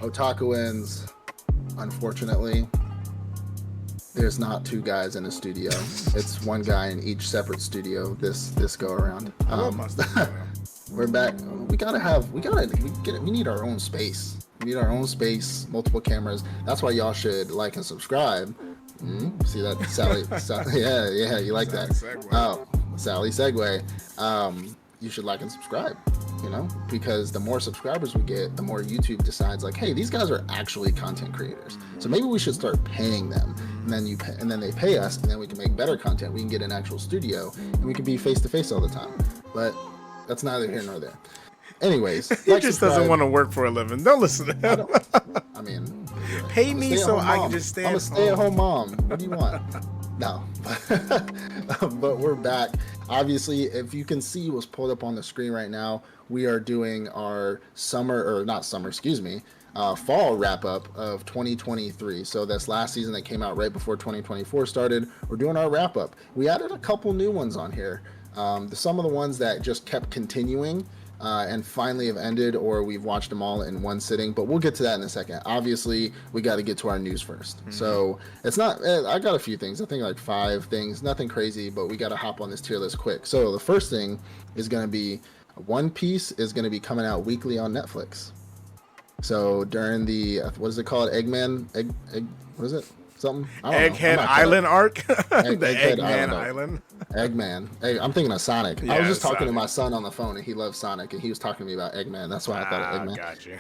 Otakuans, unfortunately, there's not two guys in a studio. It's one guy in each separate studio this go around. We're back. We need our own space. We need our own space, multiple cameras. That's why y'all should like and subscribe. See that, Sally? Yeah, you like that? Oh, Sally segue. You should like and subscribe. You know, because the more subscribers we get, the more YouTube decides like, hey, these guys are actually content creators. So maybe we should start paying them, and then they pay us, and then we can make better content. We can get an actual studio, and we can be face to face all the time. But that's neither here nor there. Anyways, he just doesn't want to work for a living. Don't listen to him. I mean, pay me so I can just stay. I'm a stay-at-home mom. What do you want? No, but we're back. Obviously, if you can see what's pulled up on the screen right now, we are doing our fall wrap up of 2023. So this last season that came out right before 2024 started, we're doing our wrap up. We added a couple new ones on here. Some of the ones that just kept continuing and finally have ended, or we've watched them all in one sitting, but we'll get to that in a second. Obviously, we got to get to our news first. So it's not, I got a few things, I think like 5 things, nothing crazy, but we got to hop on this tier list quick. So the first thing is going to be One Piece is going to be coming out weekly on Netflix. So during the, what is it called? What is it? Something? Egghead Island arc? The Eggman Island. Eggman. I'm thinking of Sonic. Yeah, I was just talking Sonic. to my son on the phone, and he loves Sonic, and he was talking to me about Eggman. That's why I thought of Eggman. Gotcha.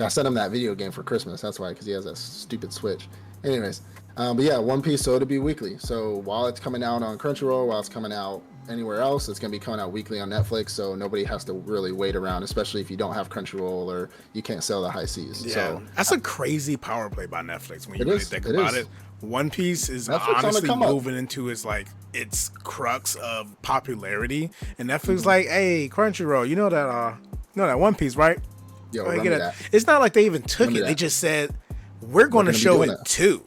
I sent him that video game for Christmas. That's why, because he has that stupid Switch. Anyways, but yeah, One Piece, so it'll be weekly. So while it's coming out on Crunchyroll, while it's coming out anywhere else, it's going to be coming out weekly on Netflix, so nobody has to really wait around, especially if you don't have Crunchyroll or you can't sell the high seas. Yeah, so that's a crazy power play by Netflix when you really think about it. One Piece is Netflix honestly moving into its crux of popularity, and Netflix like, hey, Crunchyroll, you know that One Piece, right? Yo, it's not like they even took it. They just said we're going to show it too,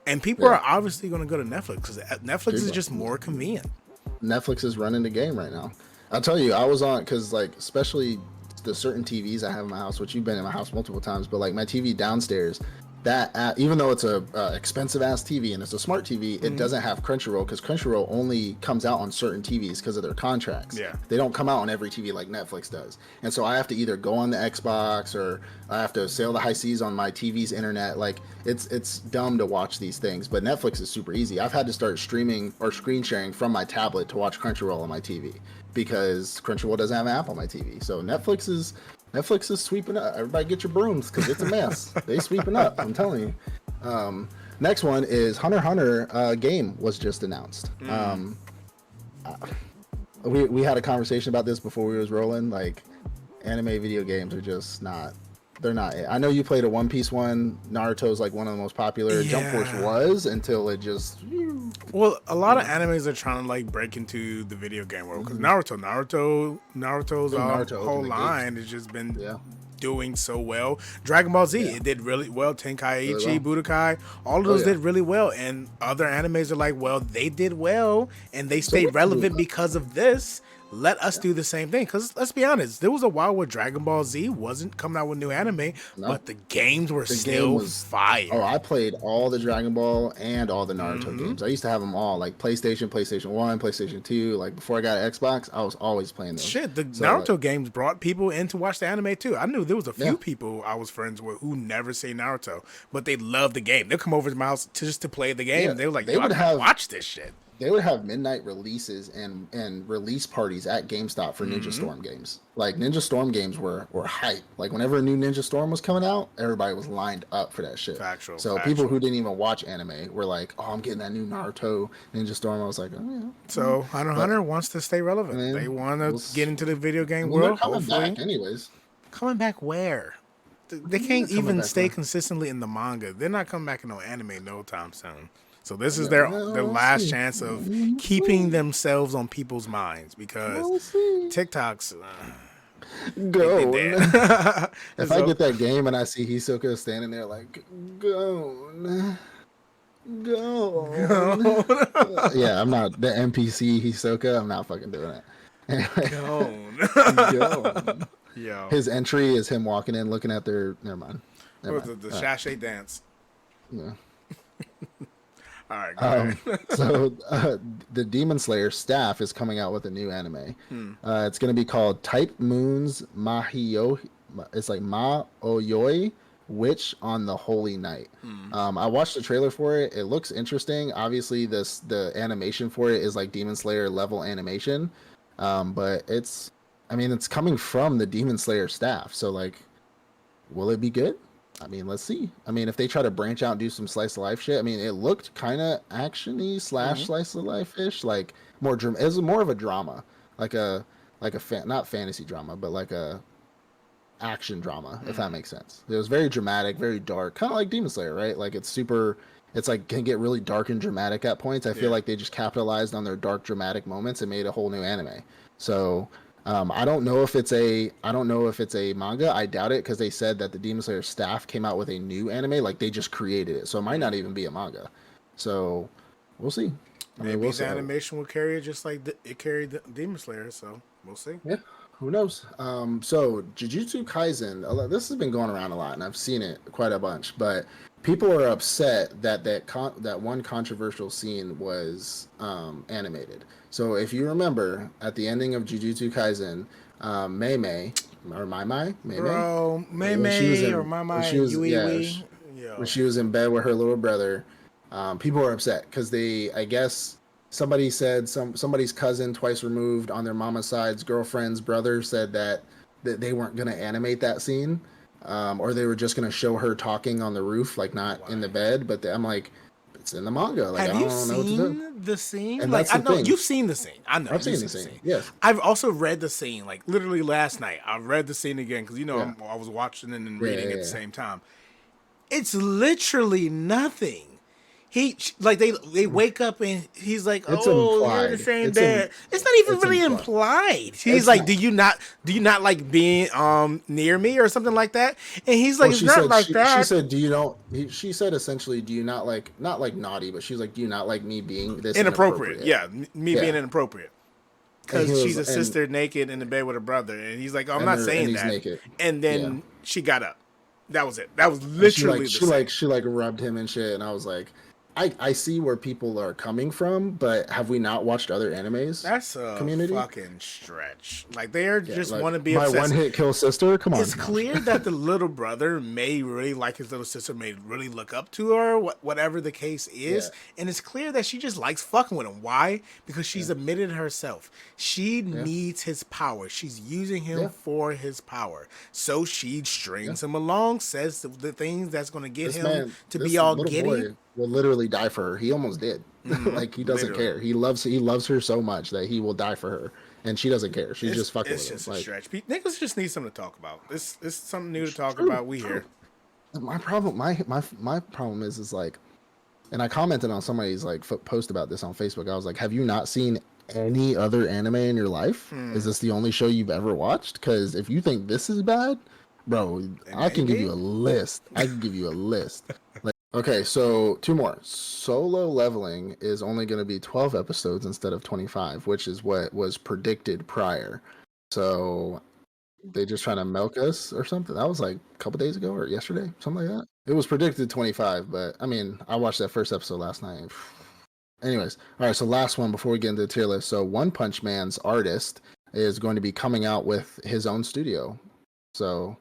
and people are obviously going to go to Netflix because Netflix is just more convenient. Netflix is running the game right now. I'll tell you, I was on, because like, especially the certain TVs I have in my house, which you've been in my house multiple times, but like my TV downstairs, that app, even though it's a expensive ass TV and it's a smart TV, it doesn't have Crunchyroll, because Crunchyroll only comes out on certain TVs because of their contracts. Yeah, they don't come out on every TV like Netflix does, and so I have to either go on the Xbox or I have to sail the high seas on my TV's internet. Like it's dumb to watch these things, but Netflix is super easy. I've had to start streaming or screen sharing from my tablet to watch Crunchyroll on my TV because Crunchyroll doesn't have an app on my TV. So Netflix is sweeping up. Everybody get your brooms because it's a mess. They sweeping up, I'm telling you. Next one is HunterXHunter game was just announced. We had a conversation about this before we was rolling. Like, anime video games are just not, they're not it. I know you played a One Piece one. Naruto's like one of the most popular. Yeah. Jump Force was until it just... Well, a lot of animes are trying to like break into the video game world because Naruto's whole line has just been doing so well. Dragon Ball Z, it did really well. Tenkaichi, Budokai, all of those did really well. And other animes are like, well, they did well and they stayed relevant because of this. Let us do the same thing. Because let's be honest, there was a while where Dragon Ball Z wasn't coming out with new anime, but the games were still fire. Oh, I played all the Dragon Ball and all the Naruto games. I used to have them all, like PlayStation 1, PlayStation 2. Like before I got an Xbox, I was always playing those. Shit, the Naruto games brought people in to watch the anime too. I knew there was a few people I was friends with who never seen Naruto, but they loved the game. They'll come over to my house just to play the game. They were like, yo, I can watch this shit. They would have midnight releases and release parties at GameStop for Ninja Storm games. Like Ninja Storm games were hype. Like whenever a new Ninja Storm was coming out, everybody was lined up for that shit. Factual. People who didn't even watch anime were like, "Oh, I'm getting that new Naruto Ninja Storm." I was like, "Oh yeah." So HunterXHunter wants to stay relevant. They want to get into the video game world. They're coming back anyways. Coming back where? They can't even stay consistently in the manga. They're not coming back in no anime no time soon. So this is their last chance of keeping themselves on people's minds because TikTok's go. If I get that game and I see Hisoka standing there like go. Yeah, I'm not the NPC Hisoka. I'm not fucking doing it. Anyway. Go. Yo. His entry is him walking in, looking at their. Never mind. What was it? The sachet dance. Yeah. All right, go ahead. So the Demon Slayer staff is coming out with a new anime. It's going to be called Type Moon's Mahio. It's like Ma Oyoi Witch on the Holy Night. I watched the trailer for it. It looks interesting. Obviously, the animation for it is like Demon Slayer level animation, but it's coming from the Demon Slayer staff. So like, will it be good? I mean, let's see. I mean, if they try to branch out and do some slice of life shit, I mean, it looked kind of actiony / slice of life ish, like more it was more of a drama, like a not fantasy drama, but like a action drama, if that makes sense. It was very dramatic, very dark, kind of like Demon Slayer, right? Like it's like can get really dark and dramatic at points. I feel like they just capitalized on their dark dramatic moments and made a whole new anime. So I don't know if it's a manga. I doubt it, because they said that the Demon Slayer staff came out with a new anime, like they just created it. So it might not even be a manga. So we'll see. Maybe the animation will carry it just like it carried the Demon Slayer. So we'll see. Yeah, who knows? So Jujutsu Kaisen, this has been going around a lot, and I've seen it quite a bunch. But people are upset that one controversial scene was animated. So if you remember, at the ending of Jujutsu Kaisen, Mei Mei, or Mai Mai? Bro, Mei Mei or Mai Mai, when she was in bed with her little brother, people were upset because I guess somebody said somebody's cousin twice removed on their mama's side's girlfriend's brother said that they weren't going to animate that scene, or they were just going to show her talking on the roof, like not in the bed. But I'm like, it's in the manga. Like, have I you don't know what to do. The scene? And like, that's the I know thing. you've seen the scene. I know I've seen the scene. Yes, I've also read the scene. Like literally last night, I read the scene again because I was watching it and reading at the same time. It's literally nothing. They wake up and he's like, it's "Oh, implied. you're in the same bed." It's not even really implied. He's like, "Do you not like being near me or something like that?" And he's like, "It's not like that." She said, "Do you know?" She said essentially, "Do you not like not like naughty?" But she's like, "Do you not like me being this inappropriate?" Yeah, me being inappropriate. Because she's a sister naked in the bed with her brother, and he's like, "Oh, I'm not saying that." Naked. And then she got up. That was it. That was literally she rubbed him and shit, and I was like, I see where people are coming from, but have we not watched other animes? That's a fucking stretch. Like they are just want to be my obsessed. one hit kill sister. Come on. It's clear that the little brother may really like his little sister, may really look up to her, whatever the case is. And it's clear that she just likes fucking with him. Why? Because she's admitted herself. She needs his power. She's using him for his power. So she strings him along, says the things that's going to get him to be all giddy. Will literally die for her. He almost did. Like he doesn't care. He loves her so much that he will die for her, and she doesn't care. She's just fucking with him. It's just a stretch. Niggas just need something to talk about. It's something new to talk about. We here. My problem is like, and I commented on somebody's like post about this on Facebook. I was like, have you not seen any other anime in your life? Is this the only show you've ever watched? Because if you think this is bad, bro, I can give you a list. Okay, so 2 more. Solo Leveling is only going to be 12 episodes instead of 25, which is what was predicted prior. So they just trying to milk us or something. That was like a couple days ago or yesterday, something like that. It was predicted 25, but I mean, I watched that first episode last night. Anyways, all right, so last one before we get into the tier list. So One Punch Man's artist is going to be coming out with his own studio. So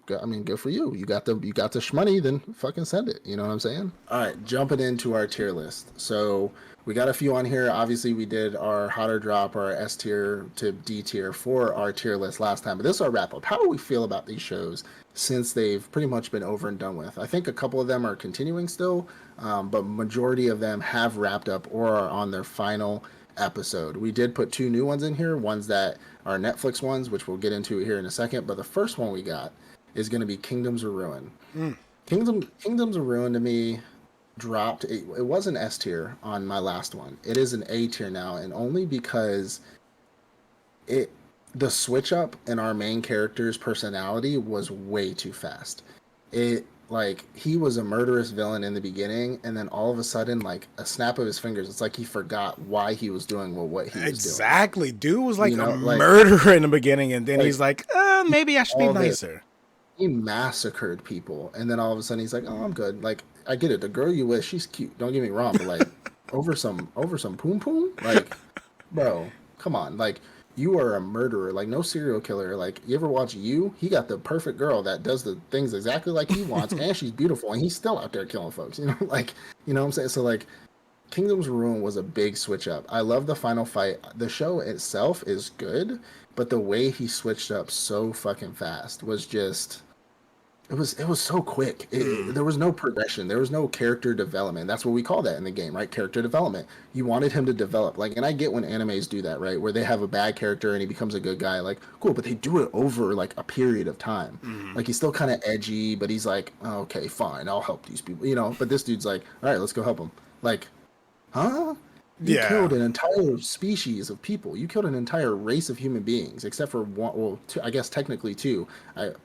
good for you. You got the shmoney, then fucking send it. You know what I'm saying? All right, jumping into our tier list. So we got a few on here. Obviously, we did our hotter drop, our S tier to D tier for our tier list last time. But this is our wrap up. How do we feel about these shows since they've pretty much been over and done with? I think a couple of them are continuing still, but majority of them have wrapped up or are on their final episode. We did put 2 new ones in here, ones that are Netflix ones, which we'll get into here in a second. But the first one we got is going to be Kingdoms of Ruin. Kingdoms of Ruin to me dropped. It was an S tier on my last one. It is an A tier now, and only because the switch up in our main character's personality was way too fast. like he was a murderous villain in the beginning, and then all of a sudden, like a snap of his fingers, it's like he forgot why he was doing what he was doing. Exactly. Dude was like You a know, murderer in the beginning, and then he's like, maybe I should be all this. nicer. He massacred people, and then all of a sudden he's like, "Oh, I'm good." Like, I get it. The girl you with, she's cute. Don't get me wrong, but like, over some poom poom, like, bro, come on. Like, you are a murderer. Like, no serial killer. Like, you ever watch You? He got the perfect girl that does the things exactly like he wants, and she's beautiful, and he's still out there killing folks. You know, like, you know what I'm saying? So like, Kingdom's Ruin was a big switch up. I love the final fight. The show itself is good, but the way he switched up so fucking fast was just it was so quick. There was no progression. There was no character development. That's what we call that in the game, right? Character development. You wanted him to develop. Like, and I get when animes do that, right? Where they have a bad character and he becomes a good guy. Like, cool, but they do it over like a period of time. Like, he's still kind of edgy, but he's like, oh, okay, fine, I'll help these people, you know. But this dude's like, all right, let's go help him. Like, huh? You killed an entire species of people. You killed an entire race of human beings, except for one. Well, two, I guess technically two.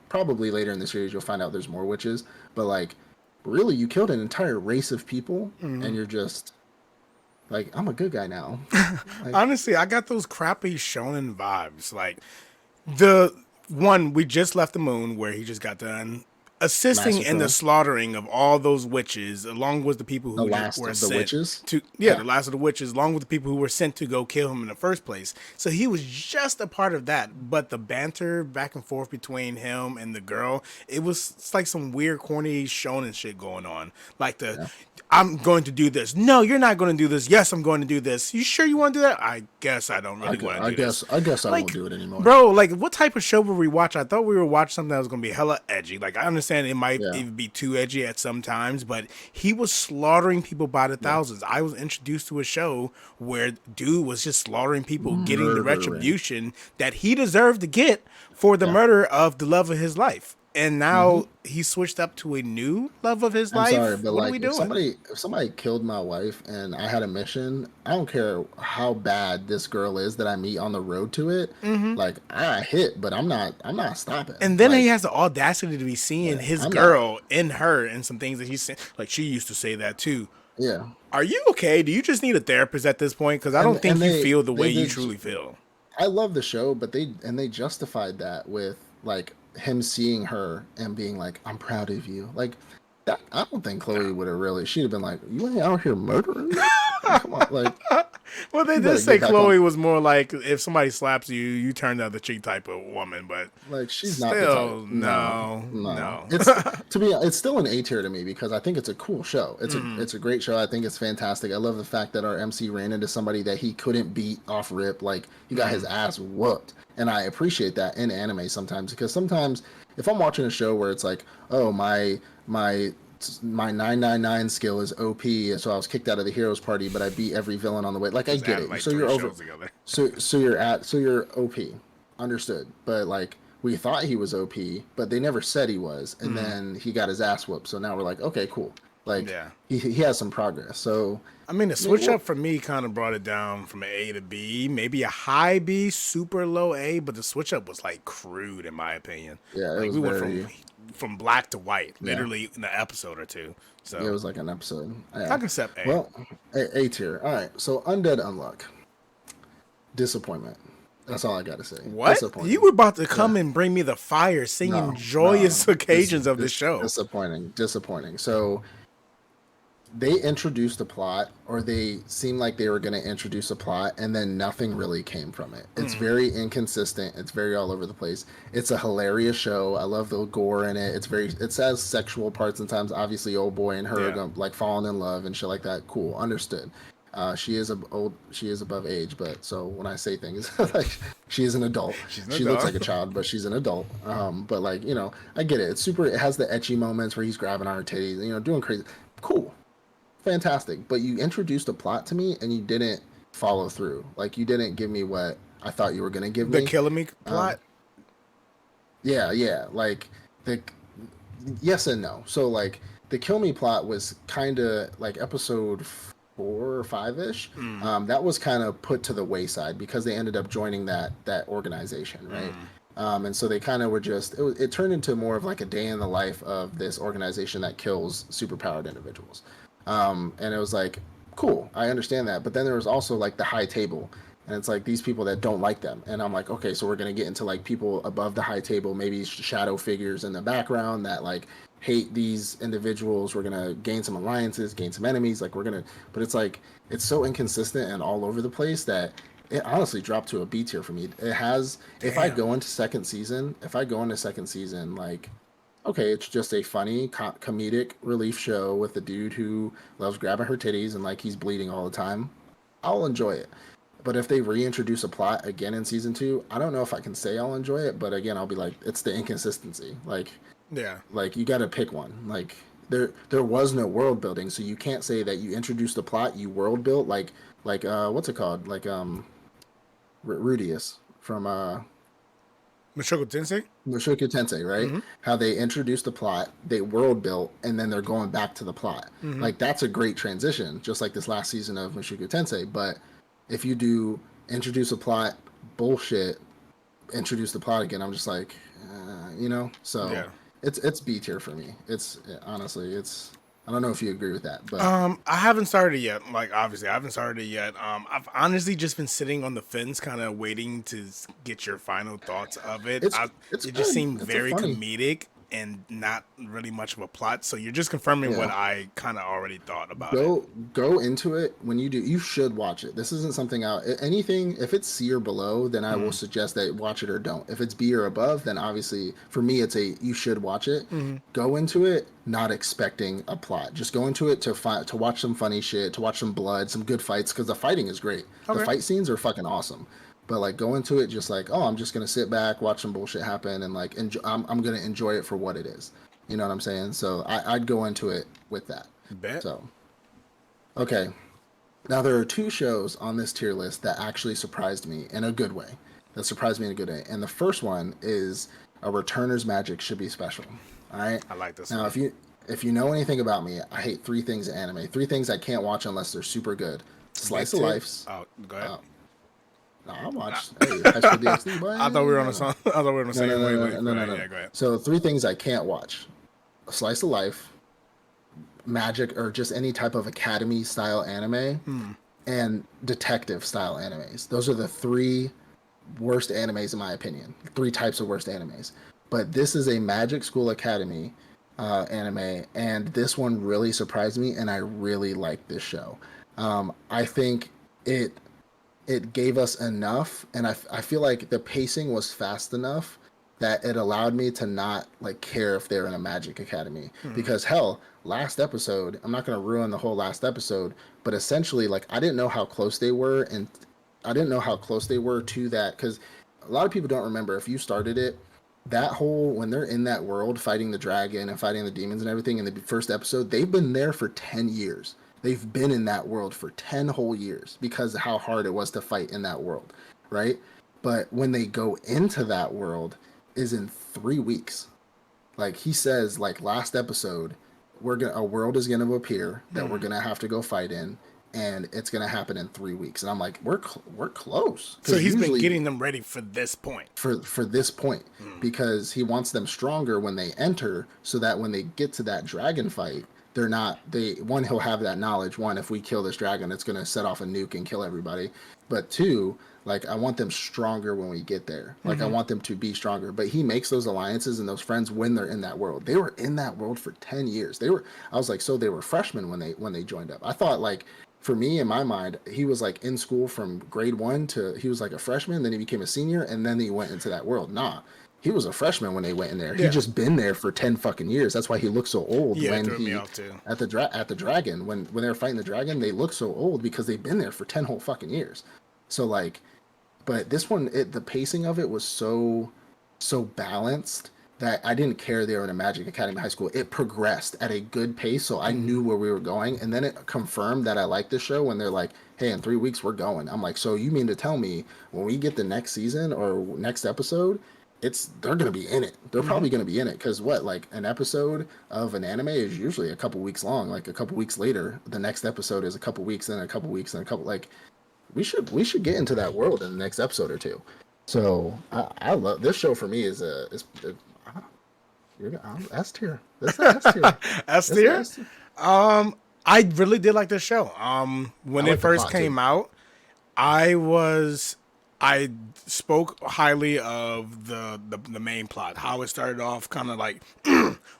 Probably later in the series you'll find out there's more witches. But like, really, you killed an entire race of people, and you're just like, I'm a good guy now. Like, honestly, I got those crappy shonen vibes. Like the one we just left the moon, where he just got done assisting in the slaughtering of all those witches, along with the people who were sent to the last of the witches, along with the people who were sent to go kill him in the first place. So he was just a part of that. But the banter back and forth between him and the girl, it's like some weird, corny shonen shit going on. Like I'm going to do this. No, you're not going to do this. Yes, I'm going to do this. You sure you want to do that? I guess I don't really want to do this. I guess I won't do it anymore. Bro, like, what type of show would we watch? I thought we were watching something that was going to be hella edgy. Like, I understand it might even be too edgy at some times, but he was slaughtering people by the thousands. I was introduced to a show where dude was just slaughtering people, getting the retribution that he deserved to get for the murder of the love of his life. And now he switched up to a new love of his life. Sorry, but what like, are we doing? if somebody killed my wife and I had a mission, I don't care how bad this girl is that I meet on the road to it. Like, I hit, but I'm not stopping. And then he has the audacity to be seeing his girl in her and some things that he's saying. Like, she used to say that too. Yeah. Are you okay? Do you just need a therapist at this point? Because I don't think you feel the way you truly feel. I love the show, but they justified that with like him seeing her and being like, I'm proud of you. Like, that, I don't think Chloe would have really. She'd have been like, you ain't out here murdering me? Come on, like. Well, they did say Chloe was more like, if somebody slaps you, you turn the other cheek type of woman, but like, she's still, not the type. No. It's still an A tier to me because I think it's a cool show. It's a great show. I think it's fantastic. I love the fact that our MC ran into somebody that he couldn't beat off rip. Like, he got his ass whooped. And I appreciate that in anime sometimes, because sometimes if I'm watching a show where it's like, oh, my 999 skill is OP, so I was kicked out of the heroes party, but I beat every villain on the way. Like, I get it. Like, so you're over. So you're OP. Understood. But like, we thought he was OP, but they never said he was, and then he got his ass whooped. So now we're like, okay, cool. Like, he has some progress. So I mean, the switch up for me kind of brought it down from an A to B, maybe a high B, super low A, but the switch up was like crude in my opinion. Yeah, like, we went from black to white, literally in an episode or two. So it was like an episode. I can accept A. Well, A tier. All right. So Undead Unluck. Disappointment. That's all I got to say. What? You were about to come and bring me the fire, singing joyous occasions of the show. Disappointing. So they introduced a plot, or they seemed like they were going to introduce a plot, and then nothing really came from it. It's very inconsistent. It's very all over the place. It's a hilarious show. I love the gore in it. It says sexual parts sometimes. Obviously, old boy and her are gonna, like, falling in love and shit like that. Cool, understood. She is above age, but so when I say things, like, she is an adult. She looks like a child, but she's an adult. But like, you know, I get it. It's super. It has the ecchi moments where he's grabbing on her titties, you know, doing crazy. Cool. Fantastic. But you introduced a plot to me and you didn't follow through. Like, you didn't give me what I thought you were going to give me. The killing me plot? Yeah. Like, yes and no. So, like, the kill me plot was kind of like episode 4 or 5-ish. That was kind of put to the wayside because they ended up joining that organization, right? And so they kind of were just it turned into more of like a day in the life of this organization that kills superpowered individuals. And it was like, cool, I understand that. But then there was also like the high table, and it's like these people that don't like them. And I'm like, okay, so we're gonna get into like people above the high table, maybe shadow figures in the background that like hate these individuals. We're gonna gain some alliances, gain some enemies. Like we're gonna, but it's like it's so inconsistent and all over the place that it honestly dropped to a B tier for me. It has. If I go into second season, like, okay, it's just a funny comedic relief show with a dude who loves grabbing her titties and like he's bleeding all the time, I'll enjoy it. But if they reintroduce a plot again in season 2, I don't know if I can say I'll enjoy it. But again, I'll be like, it's the inconsistency. Like you got to pick one. Like there was no world building, so you can't say that you introduced a plot, you world built. Like what's it called? Like Rudius from Mushoku Tensei? Mushoku Tensei, right? Mm-hmm. How they introduced the plot, they world built, and then they're going back to the plot. Mm-hmm. Like that's a great transition, just like this last season of Mushoku Tensei. But if you do introduce a plot, bullshit, introduce the plot again, I'm just like, So yeah. It's B tier for me. It's honestly, I don't know if you agree with that, but I haven't started it yet. Like obviously, I haven't started it yet. I've honestly just been sitting on the fence, kind of waiting to get your final thoughts of it. It just seemed very comedic and not really much of a plot. So you're just confirming what I kind of already thought about it. Go into it when you do. You should watch it. This isn't something out. Anything, if it's C or below, then I will suggest that watch it or don't. If it's B or above, then obviously for me it's you should watch it. Mm-hmm. Go into it not expecting a plot. Just go into it to watch some funny shit, to watch some blood, some good fights, because the fighting is great. Okay. The fight scenes are fucking awesome. But like go into it just like, oh, I'm just gonna sit back, watch some bullshit happen, and like I'm gonna enjoy it for what it is. You know what I'm saying? So I'd go into it with that. Bet. So okay, now there are 2 shows on this tier list that actually surprised me in a good way. And the first one is A Returner's Magic Should Be Special. All right. I like this. Now, if you know anything about me, I hate 3 things in anime. 3 things I can't watch unless they're super good. Slice of Life. Oh, go ahead. No, I watched High School DxD, boy. I thought we were on the same wavelength. No. Yeah, go ahead. So 3 things I can't watch: Slice of Life, Magic, or just any type of academy style anime, and detective style animes. Those are the 3 worst animes in my opinion. 3 types of worst animes. But this is a Magic School Academy anime, and this one really surprised me, and I really like this show. I think it gave us enough, and I feel like the pacing was fast enough that it allowed me to not like care if they're in a Magic Academy. Because hell, last episode, I'm not going to ruin the whole last episode, but essentially like I didn't know how close they were, and I didn't know how close they were to that, because a lot of people don't remember, if you started it, that whole, when they're in that world fighting the dragon and fighting the demons and everything in the first episode, they've been there for 10 years. They've been in that world for 10 whole years because of how hard it was to fight in that world, right? But when they go into that world is in 3 weeks. Like he says, like last episode, a world is going to appear that we're going to have to go fight in, and it's going to happen in 3 weeks. And I'm like, we're close. So he's been getting them ready for this point. For this point, because he wants them stronger when they enter, so that when they get to that dragon fight, he'll have that knowledge. 1, if we kill this dragon, it's going to set off a nuke and kill everybody. But 2, like I want them stronger when we get there. Like I want them to be stronger. But he makes those alliances and those friends when they're in that world. They were in that world for 10 years. I was like, so they were freshmen when they joined up. I thought, like, for me, in my mind, he was like in school from grade 1 to, he was like a freshman, then he became a senior, and then he went into that world. Nah. He was a freshman when they went in there. Yeah. He just been there for 10 fucking years. That's why he looked so old when he at the dragon when they were fighting the dragon. They look so old because they've been there for 10 whole fucking years. So like, but this one, the pacing of it was so balanced that I didn't care they were in a Magic Academy high school. It progressed at a good pace, so I knew where we were going. And then it confirmed that I liked the show when they're like, hey, in 3 weeks we're going. I'm like, so you mean to tell me when we get the next season or next episode, they're going to be in it. They're probably going to be in it, because like an episode of an anime is usually a couple weeks long. Like a couple weeks later, the next episode is a couple weeks, then a couple weeks, then a couple, like we should get into that world in the next episode or 2. So I love this show. For me you're S tier. This is S tier. S This is tier. S tier. I really did like this show. When I it like the first plot came too. out, I spoke highly of the main plot, how it started off, kind of like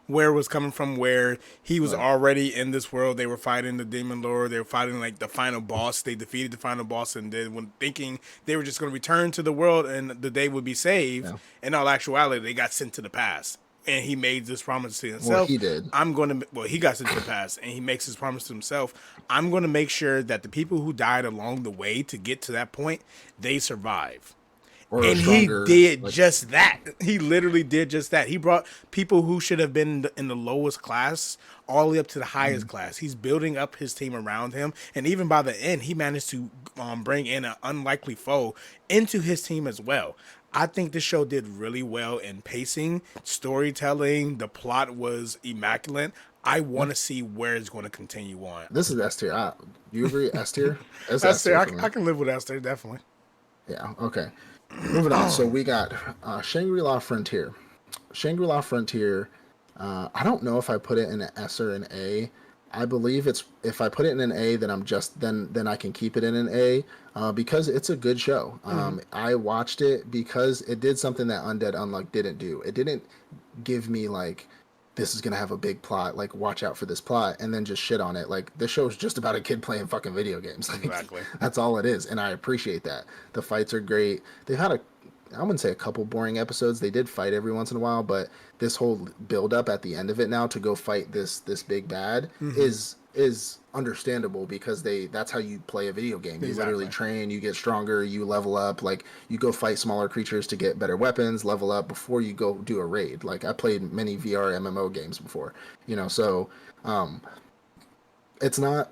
where it was coming from, where he was Right. already in this world. They were fighting the demon lord. They were fighting like the final boss. They defeated the final boss, and then when thinking they were just going to return to the world and the day would be saved, Yeah. in all actuality, they got sent to the past. And he made this promise to Well, himself. he did. He got sent to the past, and he makes his promise to himself. I'm going to make sure that the people who died along the way to get to that point, they survive. Or a And he stronger, did like, just that. He literally did just that. He brought people who should have been in the lowest class all the way up to the highest class. He's building up his team around him. And even by the end, he managed to bring in an unlikely foe into his team as well. I think this show did really well in pacing, storytelling. The plot was immaculate. I want to see where it's going to continue on. this is S tier. Do you agree? S tier? It's S Esther, tier for me. I can live with Esther, definitely. Yeah. Okay. Moving on. So we got Shangri-La Frontier. Shangri-La Frontier. I don't know if I put it in an S or an A. I believe it's if I put it in an A, then then I can keep it in an A because it's a good show. I watched it because it did something that Undead Unluck didn't do. It didn't give me like this is gonna have a big plot, like watch out for this plot, and then just shit on it. Like this show is just about a kid playing fucking video games. Like, Exactly. that's all it is, and I appreciate that. The fights are great. They've had I wouldn't say a couple boring episodes. They did fight every once in a while, but this whole build up at the end of it now to go fight this big bad is understandable because that's how you play a video game. You literally train, you get stronger, you level up, like you go fight smaller creatures to get better weapons, level up before you go do a raid. Like I played many VRMMO games before, so it's not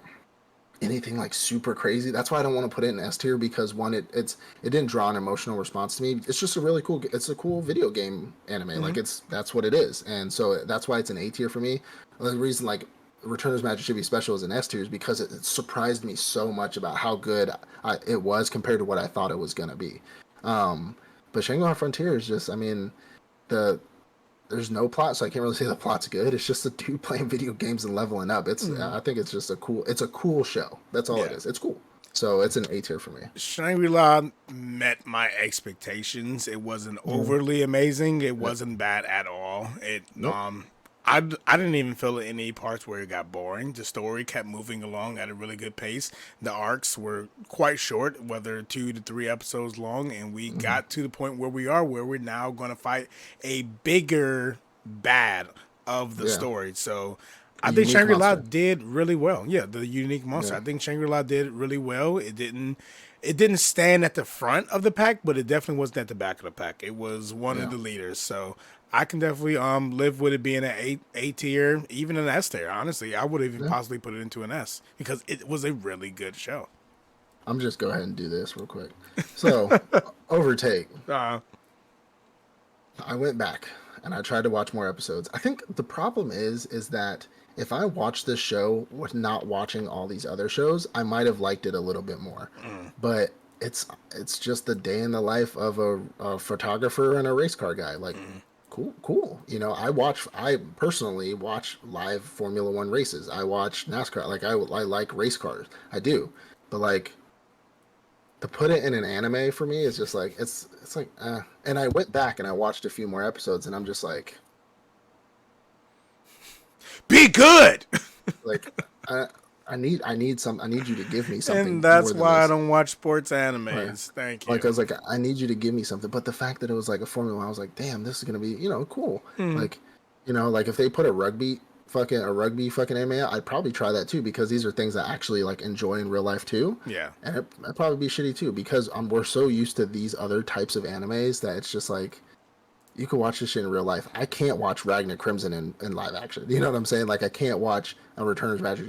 anything like super crazy. That's why I don't want to put it in S tier because one, it didn't draw an emotional response to me. It's just it's a cool video game anime. Like that's what it is, and so that's why it's an A tier for me. The reason like Returner's Magic should be special as an S tier is because it surprised me so much about how good it was compared to what I thought it was gonna be. But Shangri-La Frontier is just, I mean, there's no plot, so I can't really say the plot's good. It's just a dude playing video games and leveling up. I think it's just a cool show. That's all it is. It's cool. So it's an A tier for me. Shangri-La met my expectations. It wasn't overly amazing. It wasn't bad at all. I didn't even feel any parts where it got boring. The story kept moving along at a really good pace. The arcs were quite short, whether 2 to 3 episodes long, and we got to the point where we're now going to fight a bigger bad of the story. So I think Shangri-La did really well. Yeah, the unique monster. I think Shangri-La did really well. It didn't stand at the front of the pack, but it definitely wasn't at the back of the pack. It was one of the leaders. So I can definitely live with it being an A tier, even an S tier. Honestly, I would even possibly put it into an S because it was a really good show. I'm just go ahead and do this real quick. So, Overtake. I went back and I tried to watch more episodes. I think the problem is that if I watched this show with not watching all these other shows, I might have liked it a little bit more. But it's just the day in the life of a photographer and a race car guy. Like, cool. I personally watch live Formula One races. I watch NASCAR. Like, I like race cars. I do. But like, to put it in an anime for me is just like it's like and I went back and I watched a few more episodes and I'm just like, be good. like I need you to give me something. And that's why I don't watch sports animes. Right. Thank you. Like I was like, I need you to give me something. But the fact that it was like a Formula One, I was like, damn, this is gonna be cool. Like, like if they put a rugby fucking anime, I'd probably try that too because these are things I actually like enjoy in real life too. Yeah. And it'd probably be shitty too because we're so used to these other types of animes that it's just like you could watch this shit in real life. I can't watch Ragna Crimson in live action. You know what I'm saying? Like I can't watch a Returner's Magic.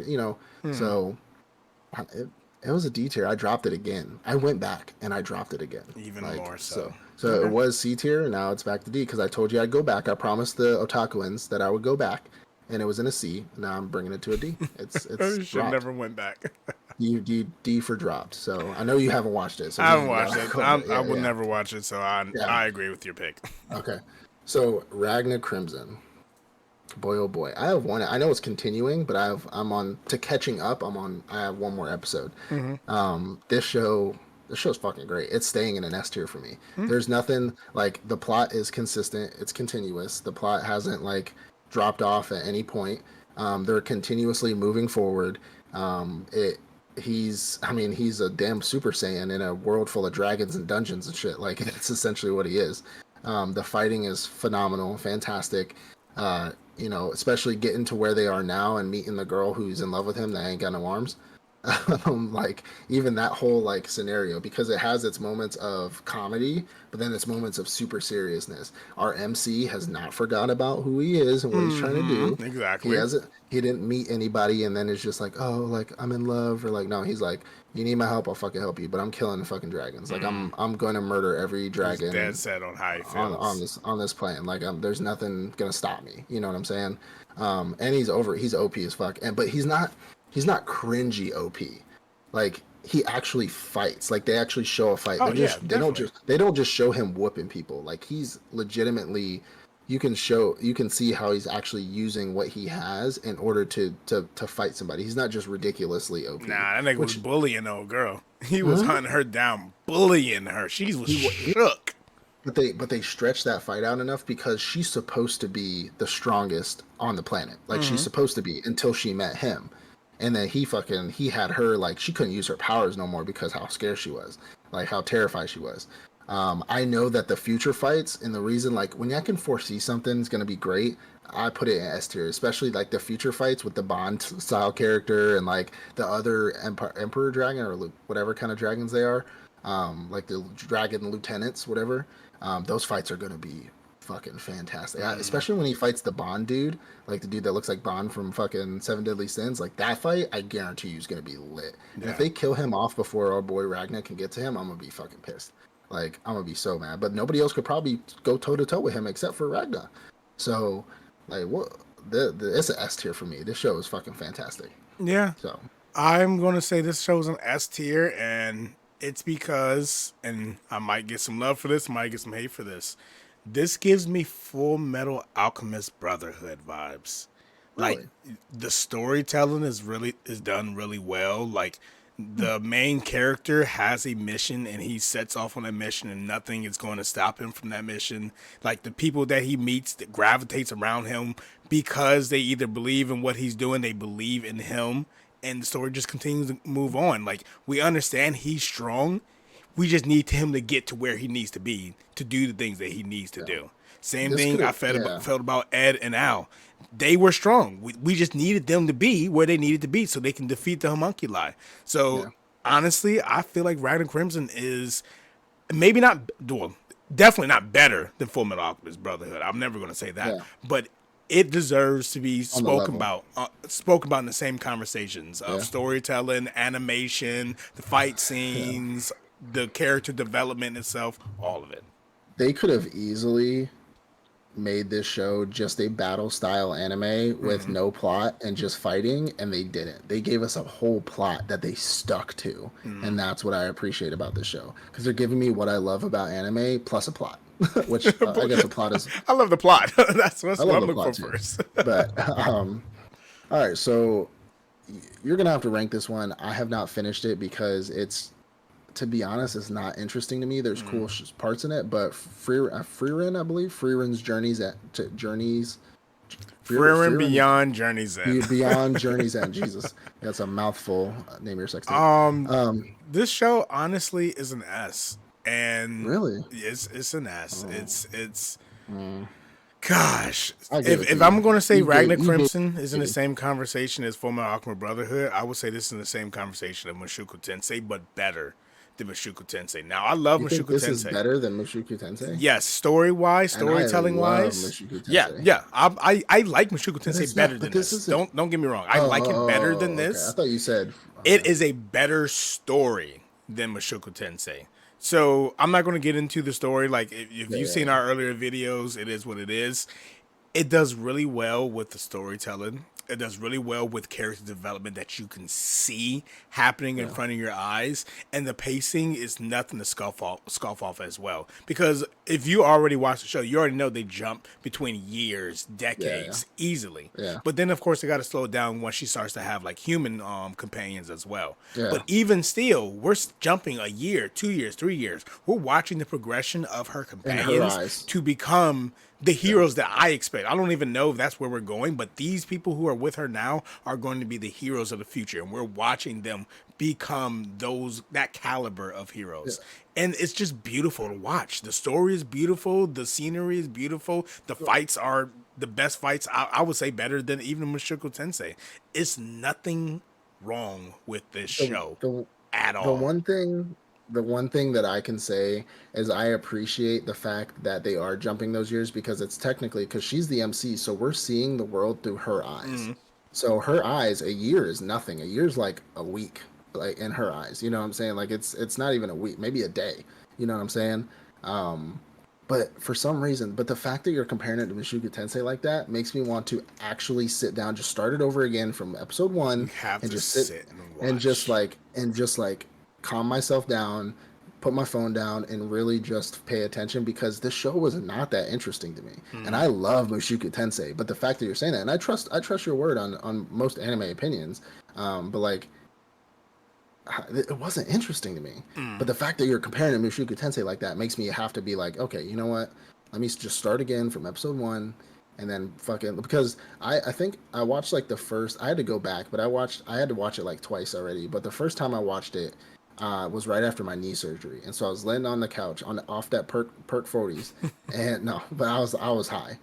So it was a D tier. I dropped it again. I went back and I dropped it again. Even more so. So it was C tier. And now it's back to D because I told you I'd go back. I promised the Otakuans that I would go back. And it was in a C. Now I'm bringing it to a D. It's you should never went back. D for dropped. So I know you haven't watched it. So I haven't watched it. I will yeah. never watch it. So I agree with your pick. Okay. So Ragna Crimson. Boy, oh boy. I have one. I know it's continuing, but I'm on to catching up. I have one more episode. Mm-hmm. This show's fucking great. It's staying in an S tier for me. There's nothing like the plot is consistent. It's continuous. The plot hasn't like dropped off at any point. They're continuously moving forward. He's a damn Super Saiyan in a world full of dragons and dungeons and shit. Like that's essentially what he is. The fighting is phenomenal, fantastic. Especially getting to where they are now and meeting the girl who's in love with him that ain't got no arms. Like even that whole like scenario, because it has its moments of comedy but then its moments of super seriousness. Our MC has not forgot about who he is and what he's trying to do. Exactly. He didn't meet anybody and then it's just like, oh, like I'm in love, or like, no, he's like, you need my help, I'll fucking help you, but I'm killing the fucking dragons. Like I'm gonna murder every dragon. He's dead set on how he feels on this plane. Like there's nothing gonna stop me, you know what I'm saying? And he's OP as fuck, but he's not cringy OP. Like he actually fights. Like they actually show a fight. They don't just show him whooping people. Like he's legitimately, you can see how he's actually using what he has in order to fight somebody. He's not just ridiculously OP. Nah, that nigga was bullying the old girl. He was hunting her down, bullying her. She was shook. But they stretch that fight out enough because she's supposed to be the strongest on the planet. Like she's supposed to be until she met him. And then he had her, like, she couldn't use her powers no more because how scared she was, like how terrified she was. I know that the future fights, and the reason, like, when I can foresee something's going to be great, I put it in S tier, especially like the future fights with the Bond style character and like the other Emperor Dragon or whatever kind of dragons they are, like the Dragon Lieutenants, whatever. Those fights are going to be fucking fantastic. Especially when he fights the Bond dude, like the dude that looks like Bond from fucking Seven Deadly Sins. Like that fight, I guarantee you is gonna be lit. Yeah. And if they kill him off before our boy Ragna can get to him, I'm gonna be fucking pissed. Like I'm gonna be so mad. But nobody else could probably go toe to toe with him except for Ragna. So, like, what? It's an S tier for me. This show is fucking fantastic. Yeah. So I'm gonna say this show's an S tier, and it's because, and I might get some love for this, might get some hate for this. This gives me Full Metal Alchemist Brotherhood vibes. Really? Like the storytelling is done really well. Like the main character has a mission and he sets off on a mission and nothing is going to stop him from that mission. Like the people that he meets that gravitates around him because they either believe in what he's doing, they believe in him, and the story just continues to move on. Like we understand he's strong. We just need him to get to where he needs to be to do the things that he needs to do. Same thing I felt about Ed and Al. They were strong. We just needed them to be where they needed to be so they can defeat the homunculi. So honestly, I feel like Ragna Crimson is maybe not, well, definitely not better than Full Metal Alchemist Brotherhood. I'm never going to say that, but it deserves to be spoken about in the same conversations of storytelling, animation, the fight scenes. The character development itself, all of it. They could have easily made this show just a battle style anime with no plot and just fighting, and they didn't. They gave us a whole plot that they stuck to, and that's what I appreciate about this show, because they're giving me what I love about anime plus a plot. Which I guess the plot is. I love the plot. That's what I'm looking for first. But all right, so you're gonna have to rank this one. I have not finished it because it's. To be honest, it's not interesting to me. There's cool parts in it, but Frieren, I believe, Frieren's Frieren Beyond Journey's End. Beyond Journey's End. Jesus, that's a mouthful. Name your sex tape. This show honestly is an S, and really, it's an S. It's. Gosh, if I'm going to say Ragna Crimson is in the same conversation as Full Metal Alchemist Brotherhood, I would say this is in the same conversation as Mushoku Tensei, but better than Mushoku Tensei. Now, I love Mushoku Tensei. This is better than Mushoku Tensei? Yes, story-wise, storytelling-wise. Yeah. I like Mushoku Tensei better than this. Don't get me wrong. I like it better than this. I thought you said... It is a better story than Mushoku Tensei. So I'm not going to get into the story. Like if you've seen our earlier videos, it is what it is. It does really well with the storytelling. It does really well with character development that you can see happening in front of your eyes, and the pacing is nothing to scoff off as well. Because if you already watched the show, you already know they jump between years, decades, easily. Yeah. But then, of course, they got to slow it down once she starts to have like human companions as well. Yeah. But even still, we're jumping a year, 2 years, 3 years. We're watching the progression of her companions to become the heroes that I expect. I don't even know if that's where we're going, but these people who are with her now are going to be the heroes of the future, and we're watching them become that caliber of heroes. Yeah. And it's just beautiful to watch. The story is beautiful, the scenery is beautiful, the fights are the best fights. I would say better than even Mushoku Tensei. It's nothing wrong with this show at all. The one thing that I can say is I appreciate the fact that they are jumping those years, because it's technically, because she's the MC, so we're seeing the world through her eyes. So her eyes, a year is nothing. A year's like a week, like in her eyes. You know what I'm saying? Like it's not even a week, maybe a day. You know what I'm saying? But for some reason, the fact that you're comparing it to Mushoku Tensei like that makes me want to actually sit down, just start it over again from episode 1, and just sit and just like calm myself down, put my phone down, and really just pay attention, because this show was not that interesting to me. And I love Mushoku Tensei, but the fact that you're saying that, and I trust your word on most anime opinions, but like, it wasn't interesting to me. But the fact that you're comparing to Mushoku Tensei like that makes me have to be like, okay, you know what? Let me just start again from episode 1, and then fucking, because I think I watched like the first. I had to go back, but I had to watch it like twice already. But the first time I watched it was right after my knee surgery, and so I was laying on the couch off that perk 40s, and no, but I was high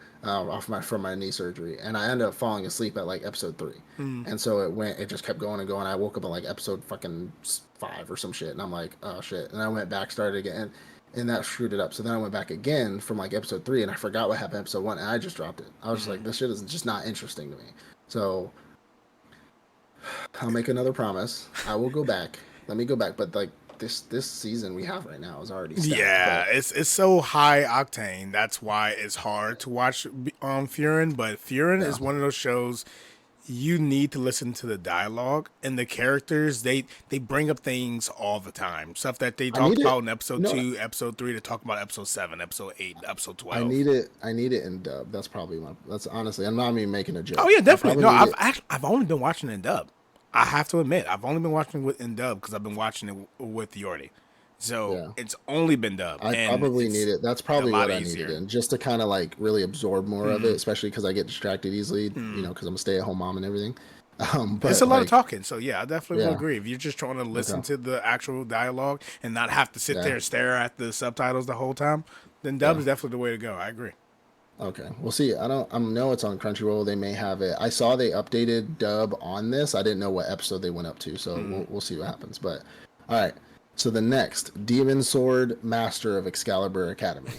from my knee surgery, and I ended up falling asleep at like episode 3, and so it just kept going and going. I woke up at like episode fucking 5 or some shit, and I'm like, oh shit, and I went back, started again, and that screwed it up. So then I went back again from like episode 3, and I forgot what happened episode 1, and I just dropped it. I was just like, this shit is just not interesting to me. So I'll make another promise. I will go back. Let me go back, but like this season we have right now is already stacked. Yeah, it's so high octane. That's why it's hard to watch Frieren. But Frieren is one of those shows you need to listen to the dialogue and the characters. They bring up things all the time, stuff that they talked about in episode 2, episode 3. To talk about episode 7, episode 8, episode 12. I need it in dub. That's probably that's honestly. I'm not even making a joke. Oh yeah, definitely. No, I've only been watching it in dub. I have to admit, I've only been watching it in dub because I've been watching it with Yordi. So it's only been dub. I probably need it. That's probably what I needed, and just to kind of like really absorb more of it, especially because I get distracted easily, you know, because I'm a stay-at-home mom and everything. But it's a lot of talking, so yeah, I definitely will agree. If you're just trying to listen to the actual dialogue and not have to sit there and stare at the subtitles the whole time, then dub is definitely the way to go. I agree. Okay, we'll see. I know it's on Crunchyroll. They may have it. I saw they updated dub on this. I didn't know what episode they went up to, so we'll see what happens. But all right, so the next Demon Sword Master of Excalibur Academy.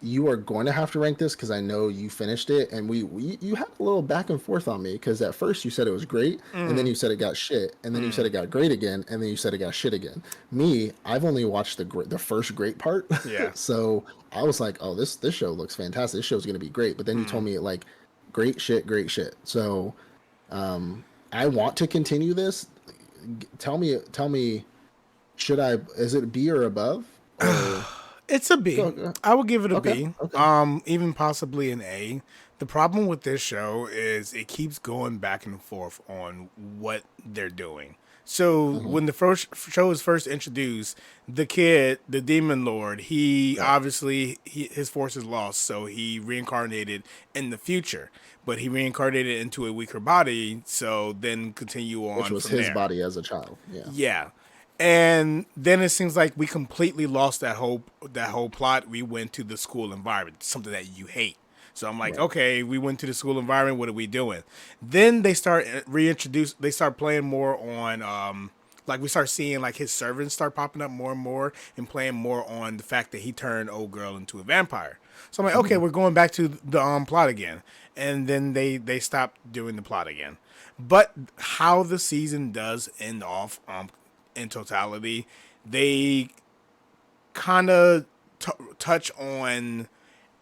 You are going to have to rank this because I know you finished it, and you had a little back and forth on me, because at first you said it was great, and then you said it got shit, and then you said it got great again, and then you said it got shit again. Me, I've only watched the first great part, so I was like, oh, this show looks fantastic. This show's going to be great. But then you told me like great shit. So I want to continue this. Tell me, is it B or above? Or... It's a B. I would give it a B. Even possibly an A. The problem with this show is it keeps going back and forth on what they're doing. So when the first show is first introduced, the kid, the demon lord, he obviously his force is lost, so he reincarnated in the future. But he reincarnated into a weaker body, so then continue on. Which was his body as a child. Yeah. And then it seems like we completely lost that whole plot. We went to the school environment, something that you hate. So I'm like, okay, we went to the school environment. What are we doing? Then they start They start playing more on, like we start seeing like his servants start popping up more and more, and playing more on the fact that he turned old girl into a vampire. So I'm like, okay, we're going back to the plot again. And then they stop doing the plot again. But how the season does end off, in totality, they kind of touch on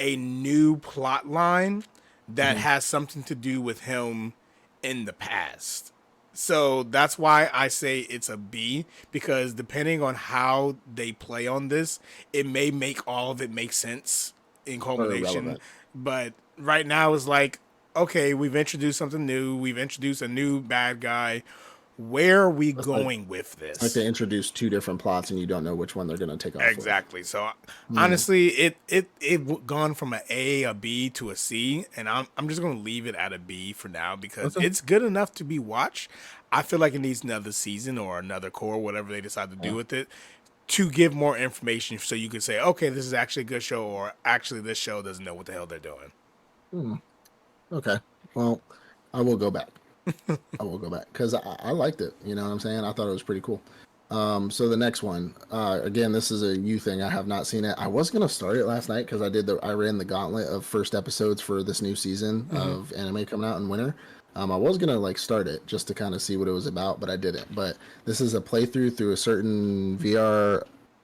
a new plot line that has something to do with him in the past. So that's why I say it's a B, because depending on how they play on this, it may make all of it make sense in culmination. But right now it's like, okay, we've introduced something new. We've introduced a new bad guy. Where are we going with this? Like they introduced 2 different plots and you don't know which one they're going to take off. Exactly. So honestly, it gone from an A, a B to a C, and I'm just going to leave it at a B for now because it's good enough to be watched. I feel like it needs another season or another core, whatever they decide to do with it, to give more information so you can say, okay, this is actually a good show, or actually this show doesn't know what the hell they're doing. Okay. Well, I will go back. I will go back because I liked it. You know what I'm saying? I thought it was pretty cool. So the next one, again, this is a new thing. I have not seen it. I was gonna start it last night because I ran the gauntlet of first episodes for this new season of anime coming out in winter. I was gonna start it just to kind of see what it was about, but I didn't. But this is a playthrough through a certain VR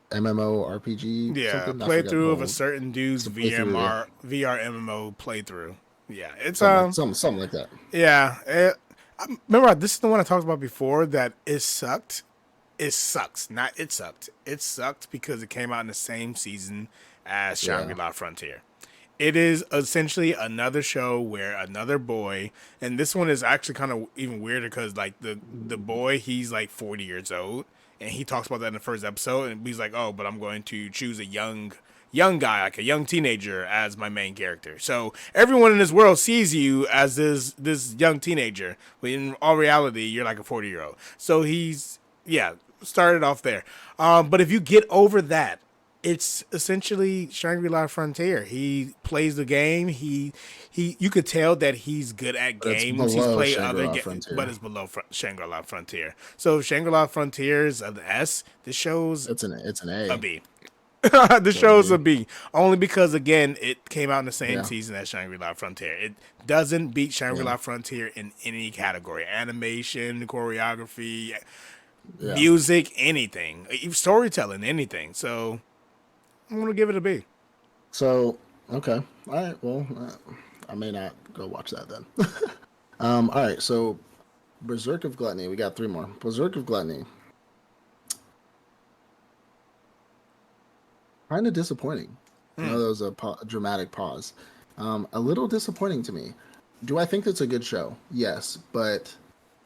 MMO RPG. Yeah, playthrough of a certain dude's VRMMO playthrough. Yeah, it's something like that. Yeah, remember this is the one I talked about before that it sucked. It sucks, not it sucked. It sucked because it came out in the same season as Shangri-La Frontier. It is essentially another show where another boy, and this one is actually kind of even weirder because the boy, he's 40 years old, and he talks about that in the first episode, and he's like, oh, but I'm going to choose a young guy, like a young teenager, as my main character. So everyone in this world sees you as this young teenager, but in all reality, you're like a 40-year-old. So he's started off there. But if you get over that, it's essentially Shangri-La Frontier. He plays the game. You could tell that he's good at games. He's played other games, but it's below Shangri-La Frontier. So if Shangri-La Frontier is an S, this show's it's an A. A B. The show's a B, only because again it came out in the same season as Shangri-La Frontier. It doesn't beat Shangri-La Frontier in any category: animation, choreography, music, anything, storytelling, anything. So I'm gonna give it a B. So okay, all right. Well, I may not go watch that then. All right. So Beserk of Gluttony. We got 3 more. Beserk of Gluttony. Kind of disappointing. I know there was a dramatic pause. A little disappointing to me. Do I think it's a good show? Yes, but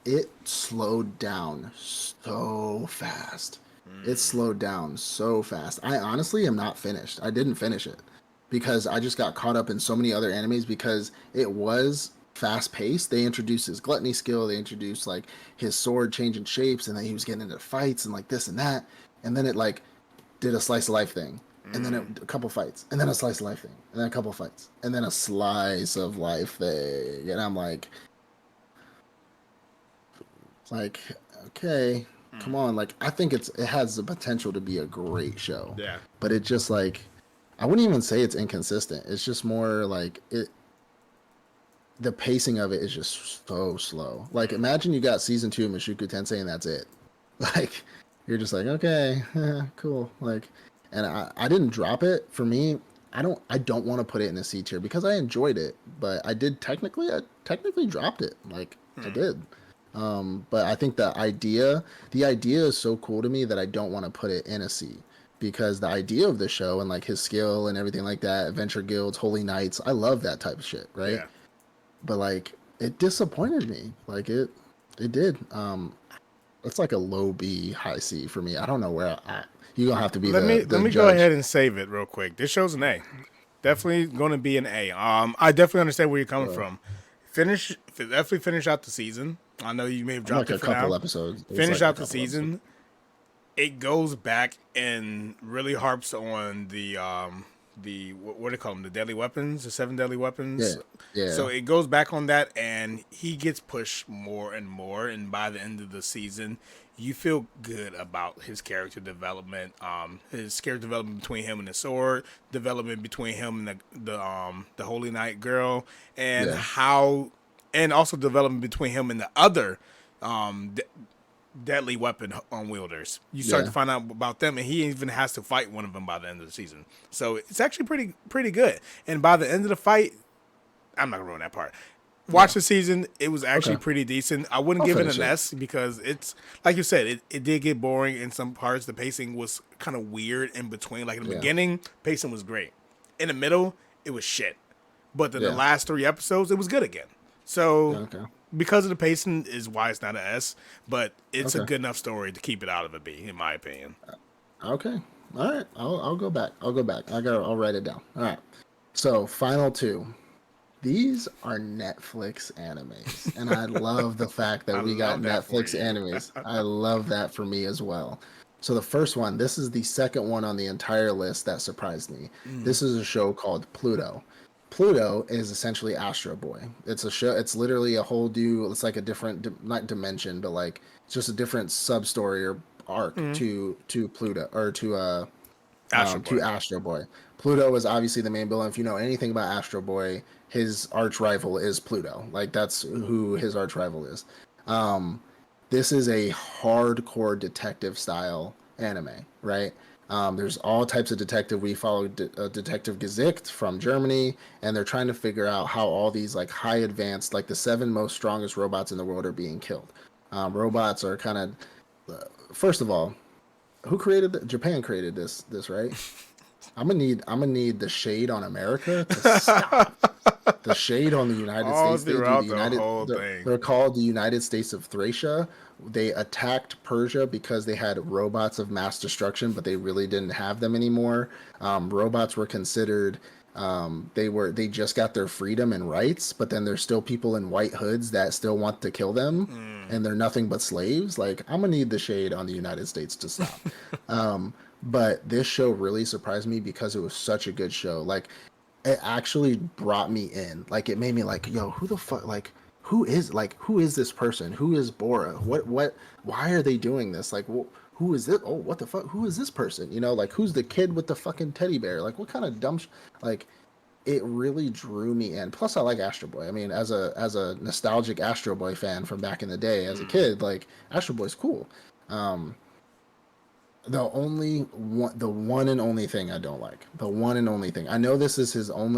it slowed down so fast. It slowed down so fast. I honestly am not finished. I didn't finish it because I just got caught up in so many other animes because it was fast paced. They introduced his gluttony skill. They introduced his sword changing shapes, and then he was getting into fights and this and that. And then it did a slice of life thing. And then a couple fights, and then a slice of life thing, and then a couple fights, and then a slice of life thing, and I'm like, okay, come on, I think it has the potential to be a great show, but it just I wouldn't even say it's inconsistent. It's just more the pacing of it is just so slow. Imagine you got season 2 of Mushoku Tensei and that's it. You're just okay, cool, And I didn't drop it. For me, I don't want to put it in a C tier because I enjoyed it, but I technically dropped it. I did. But I think the idea is so cool to me that I don't want to put it in a C because the idea of the show and his skill and everything like that, adventure guilds, holy knights, I love that type of shit, right? Yeah. But it disappointed me. It did. It's a low B, high C for me. I don't know where you're gonna have to be. Let me judge. Go ahead and save it real quick. This show's an A. Definitely going to be an A. I definitely understand where you're coming from. Definitely finish out the season. I know you may have dropped it for a couple episodes. Finish out the season. It goes back and really harps on the what do they call them? The deadly weapons, the 7 deadly weapons. Yeah. So it goes back on that, and he gets pushed more and more. And by the end of the season, you feel good about his character development. His character development between him and the sword, development between him and the Holy Knight girl, and and also development between him and the other deadly weapon on wielders. You start to find out about them, and he even has to fight one of them by the end of the season. So it's actually pretty good. And by the end of the fight, I'm not gonna ruin that part. Watch the season. It was actually pretty decent. I wouldn't give it an S because it's, like you said, it did get boring in some parts. The pacing was kind of weird in between. Like in the beginning, pacing was great. In the middle, it was shit. But then the last 3 episodes, it was good again. So because of the pacing is why it's not an S, but it's a good enough story to keep it out of a B, in my opinion. Okay. All right. I'll go back. I'll write it down. All right. So final 2. These are Netflix animes, and I love the fact that we got Netflix animes. I love that for me as well. So the first one, this is the second one on the entire list that surprised me. This is a show called Pluto. Pluto is essentially Astro Boy. It's a show. It's literally a whole new. It's like a different, not dimension, but like it's just a different sub story or arc to Pluto or to Astro Boy. Pluto is obviously the main villain. If you know anything about Astro Boy, his arch rival is Pluto. Like that's who his arch rival is. This is a hardcore detective style anime, right? There's all types of detective. We follow Detective Gesicht from Germany, and they're trying to figure out how all these like high advanced, like the 7 most strongest robots in the world are being killed. Robots are kind of, first of all, who created Japan created this, right? I'm gonna need the shade on America to stop. The shade on the United States. Throughout the whole thing. They're called the United States of Thracia. They attacked Persia because they had robots of mass destruction, but they really didn't have them anymore. Robots were considered. They just got their freedom and rights, but then there's still people in white hoods that still want to kill them, and they're nothing but slaves. Like, I'm gonna need the shade on the United States to stop. But this show really surprised me because it was such a good show. Like, it actually brought me in. Like, it made me like, yo, who the fuck? Like, who is this person? Who is Bora? Why are they doing this? Like, who is this? Oh, what the fuck? Who is this person? You know, like, who's the kid with the fucking teddy bear? Like, what kind of dumb like, it really drew me in. Plus, I like Astro Boy. I mean, as a nostalgic Astro Boy fan from back in the day as a kid, like, Astro Boy's cool. The one and only thing I don't like. The one and only thing. I know this is its own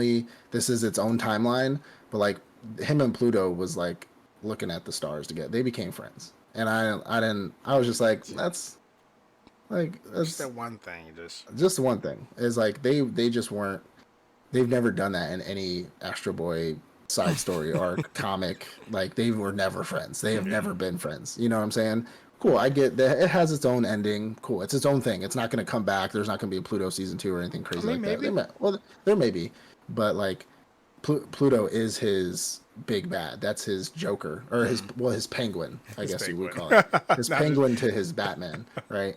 timeline, but like him and Pluto was like looking at the stars together. They became friends. And I was just like, that's that one thing. Just one thing. Is like they just weren't, they've never done that in any Astro Boy side story arc comic. Like, they were never friends. They have never been friends. You know what I'm saying? Cool, I get that it has its own ending. Cool, it's its own thing. It's not going to come back. There's not going to be a Pluto season 2 or anything crazy like maybe. that. There may be, but like Pluto is his big bad. That's his Joker, or his penguin, I guess you would call it. His penguin to his Batman, right?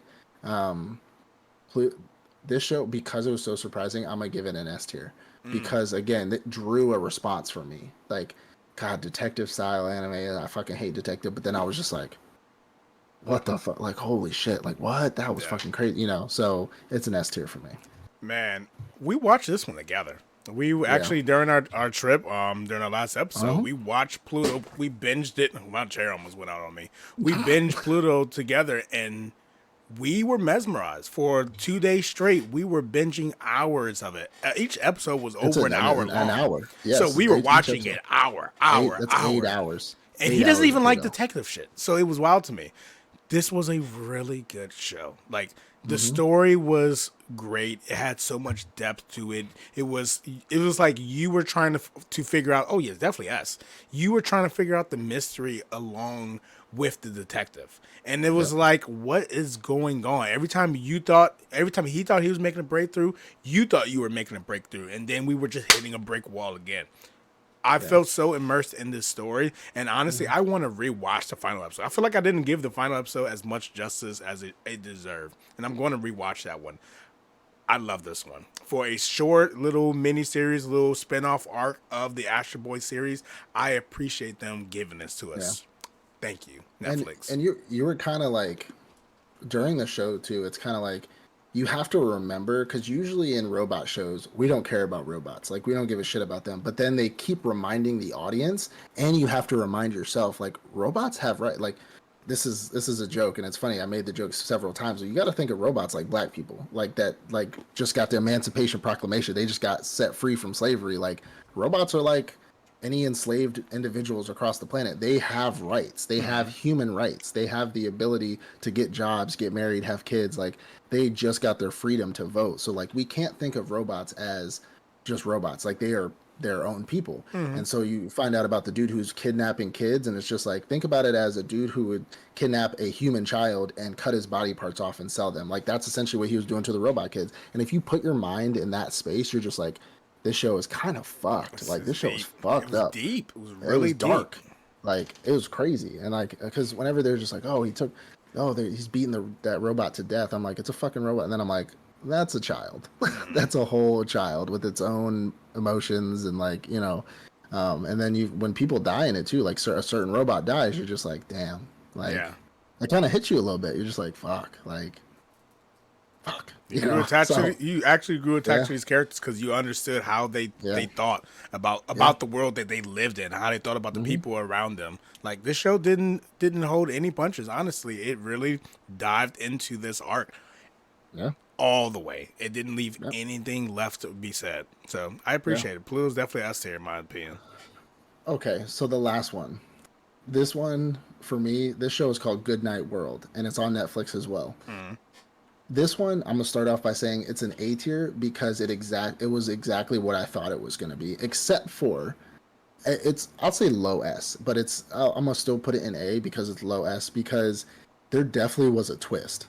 This show, because it was so surprising, I'm gonna give it an S tier because again, it drew a response from me. Like, God, detective style anime. I fucking hate detective, but then I was just like, what the fuck? Like, holy shit! Like, what? That was fucking crazy, you know. So it's an S tier for me. Man, we watched this one together. We actually during our trip, during our last episode, we watched Pluto. We binged it. My chair almost went out on me. We binged Pluto together, and we were mesmerized for 2 days straight. We were binging hours of it. Each episode was over an hour long. An hour. Yes, so we were watching it hour. That's 8 hours. And he doesn't even like detective shit. So it was wild to me. This was a really good show. Like, the story was great. It had so much depth to it. It was like you were trying to figure out, oh yeah, definitely us. You were trying to figure out the mystery along with the detective. And it was like, what is going on? Every time he thought he was making a breakthrough, you thought you were making a breakthrough. And then we were just hitting a brick wall again. I felt so immersed in this story, and honestly, I want to rewatch the final episode. I feel like I didn't give the final episode as much justice as it deserved, and I'm going to rewatch that one. I love this one. For a short little mini-series, little spin-off arc of the Astro Boy series, I appreciate them giving this to us. Yeah. Thank you, Netflix. And you were kind of like, during the show, too, it's kind of like, you have to remember, because usually in robot shows, we don't care about robots. Like, we don't give a shit about them. But then they keep reminding the audience, and you have to remind yourself, like, robots have right. Like, this is a joke, and it's funny. I made the joke several times. You got to think of robots like black people, like that, like just got the Emancipation Proclamation. They just got set free from slavery. Like robots are like any enslaved individuals across the planet. They have rights. They have human rights. They have the ability to get jobs, get married, have kids. Like they just got their freedom to vote. So like we can't think of robots as just robots. Like they are their own people. And so you find out about the dude who's kidnapping kids, and it's just like, think about it as a dude who would kidnap a human child and cut his body parts off and sell them. Like that's essentially what he was doing to the robot kids. And if you put your mind in that space, you're just like, this show is kind of fucked. Like this show is fucked up. Deep. It was really dark. Like it was crazy. And like, because whenever they're just like, oh, he's beating that robot to death. I'm like, it's a fucking robot. And then I'm like, that's a child. That's a whole child with its own emotions and like, you know, and then when people die in it too, like a certain robot dies, you're just like, damn, like it kind of hits you a little bit. You're just like, fuck. You actually grew attached to these characters because you understood how they thought about the world that they lived in, how they thought about the people around them. Like this show didn't hold any punches. Honestly, it really dived into this art. Yeah. All the way. It didn't leave anything left to be said. So I appreciate it. Pluto's definitely S tier in my opinion. Okay, so the last one. This one, for me, this show is called Goodnight World, and it's on Netflix as well. This one, I'm gonna start off by saying it's an A tier because it was exactly what I thought it was gonna be, except for I'll say low S, but I'm gonna still put it in A because it's low S because there definitely was a twist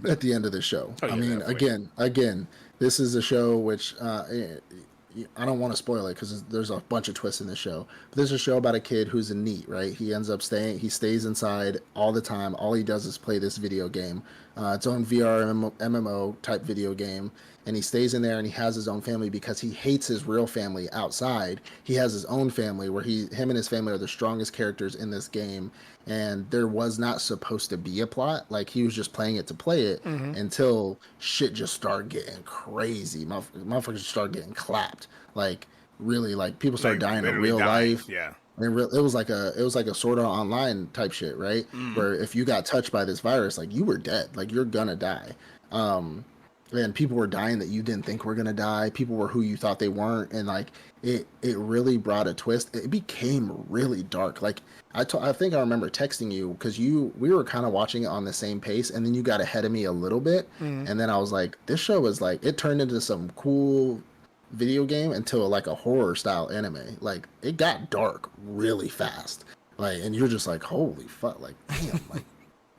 at the end of the show. I mean, definitely. again, this is a show which I don't want to spoil it because there's a bunch of twists in the show. But there's a show about a kid who's a NEET, right? He stays inside all the time. All he does is play this video game. Its own VRMMO type video game. And he stays in there and he has his own family because he hates his real family outside. He has his own family where him and his family are the strongest characters in this game. And there was not supposed to be a plot. Like he was just playing it to play it until shit just started getting crazy. Motherfuckers started getting clapped. Like really, like people started dying in real life. Yeah. And it was like a Sword Art Online type shit, right? Where if you got touched by this virus, like you were dead. Like you're gonna die. And people were dying that you didn't think were gonna die. People were who you thought they weren't, and like it really brought a twist. It became really dark. Like I think I remember texting you because we were kind of watching it on the same pace, and then you got ahead of me a little bit, and then I was like, this show is like it turned into some cool video game until like a horror style anime. Like it got dark really fast. Like, and you're just like, holy fuck, like damn, like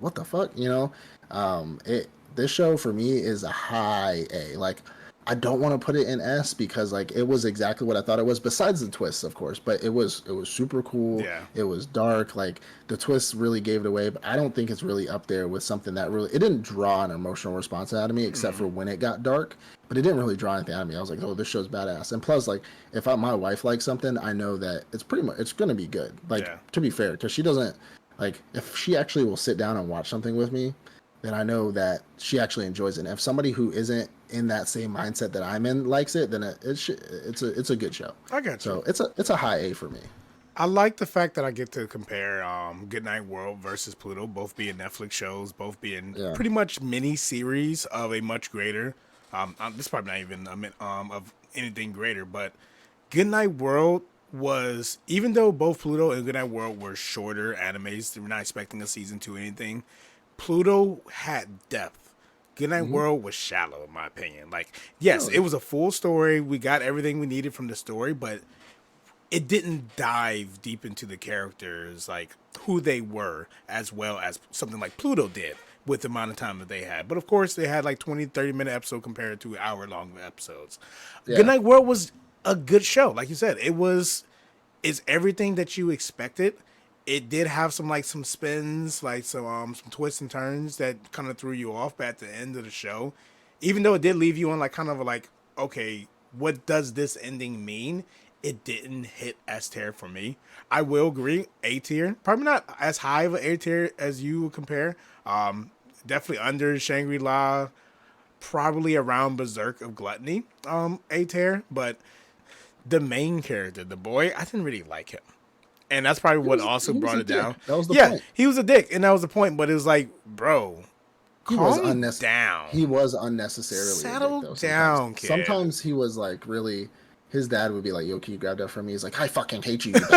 what the fuck, you know? This show for me is a high A. Like, I don't want to put it in S because like it was exactly what I thought it was. Besides the twists, of course, but it was super cool. Yeah. It was dark. Like the twists really gave it away, but I don't think it's really up there with something that really. It didn't draw an emotional response out of me except for when it got dark. But it didn't really draw anything out of me. I was like, oh, this show's badass. And plus, like, if my wife likes something, I know that it's gonna be good. Like to be fair, because she doesn't like if she actually will sit down and watch something with me. Then I know that she actually enjoys it. And if somebody who isn't in that same mindset that I'm in likes it, then it's a good show. I got you. So it's a high A for me. I like the fact that I get to compare Goodnight World versus Pluto, both being Netflix shows, both being pretty much mini series of a much greater. This is probably not even of anything greater, but Goodnight World was, even though both Pluto and Goodnight World were shorter animes, we're not expecting a season 2 or anything. Pluto had depth. Goodnight World was shallow, in my opinion. Like, yes, it was a full story. We got everything we needed from the story, but it didn't dive deep into the characters, like who they were, as well as something like Pluto did with the amount of time that they had. But of course, they had like 20, 30-minute episode compared to hour-long episodes. Yeah. Goodnight World was a good show. Like you said, it's everything that you expected. It did have some spins, like some twists and turns that kind of threw you off. But at the end of the show, even though it did leave you on like kind of like, okay, what does this ending mean? It didn't hit S tier for me. I will agree, A tier, probably not as high of an A tier as you would compare. Definitely under Shangri-La, probably around Beserk of Gluttony, A tier. But the main character, the boy, I didn't really like him. And that's probably what also brought it down. That was the point. He was a dick, and that was the point. But it was like, bro, calm down. He was unnecessarily settle a dick, though, down, kid. Sometimes he was like really. His dad would be like, "Yo, can you grab that from me?" He's like, "I fucking hate you." He's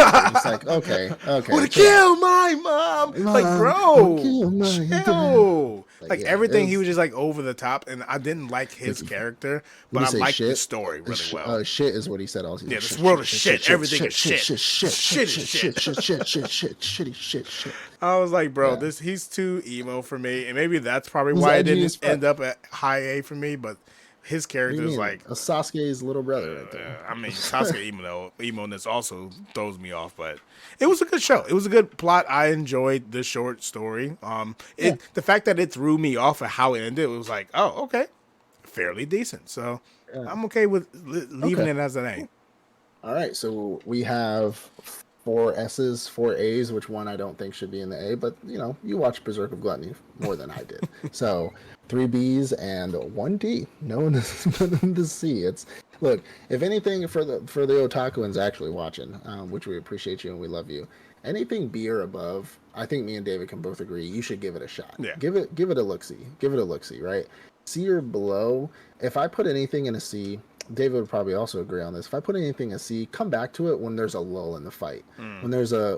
like, "Okay." Would kill my mom. Like, bro, chill. Like everything, he was just like over the top, and I didn't like his character, but I liked the story really well. Shit is what he said. All this world is shit. Everything is shit. Shit. I was like, bro, he's too emo for me, and maybe that's probably why it didn't end up at high A for me, but. His character is like a Sasuke's little brother right there. I mean, Sasuke emo-ness also throws me off, but it was a good show. It was a good plot. I enjoyed the short story. The fact that it threw me off of how it ended, it was like, oh, okay, fairly decent. So I'm okay with leaving it as an A. All right, so we have 4 S's, 4 A's, which one I don't think should be in the A, but you watch Beserk of Gluttony more than I did. So 3 B's and 1 D. No one to see. Look, if anything for the Otakuans actually watching, which we appreciate you and we love you. Anything B or above, I think me and David can both agree you should give it a shot. Yeah. Give it a look-see. Give it a look-see, right? C or below. If I put anything in a C, David would probably also agree on this. If I put anything in C, come back to it when there's a lull in the fight. When there's a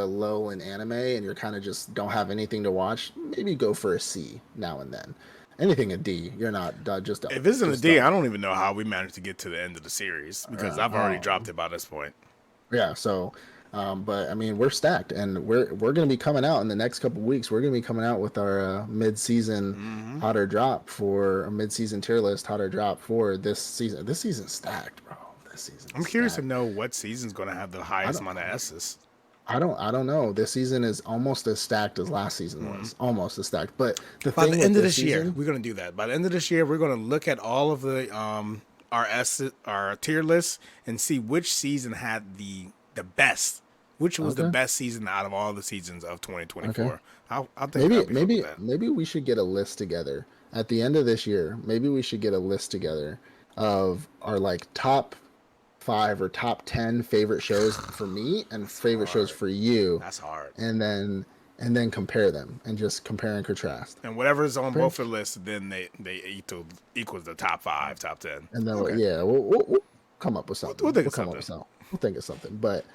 lull in anime and you're kind of just don't have anything to watch, maybe go for a C now and then. Anything a D, you're not just. If it's in a D, I don't even know how we managed to get to the end of the series because I've already dropped it by this point. Yeah, so. But I mean, we're stacked, and we're going to be coming out in the next couple of weeks. We're going to be coming out with our mid-season hotter drop for a mid-season tier list hotter drop for this season. This season's stacked, bro. I'm curious to know what season's going to have the highest amount of S's. I don't know. This season is almost as stacked as last season was. Almost as stacked. But by the end of this year, we're going to do that. By the end of this year, we're going to look at all of the our tier lists and see which season had the best. Which was the best season out of all the seasons of 2024? Okay. I'll think maybe we should get a list together at the end of this year. Maybe we should get a list together of our like top 5 or top 10 favorite shows for me and favorite shows for you. That's hard. And then compare them and just compare and contrast. And whatever's on both of the lists, then they equals the top 5, top 10. And then we'll come up with something. We'll think of something. But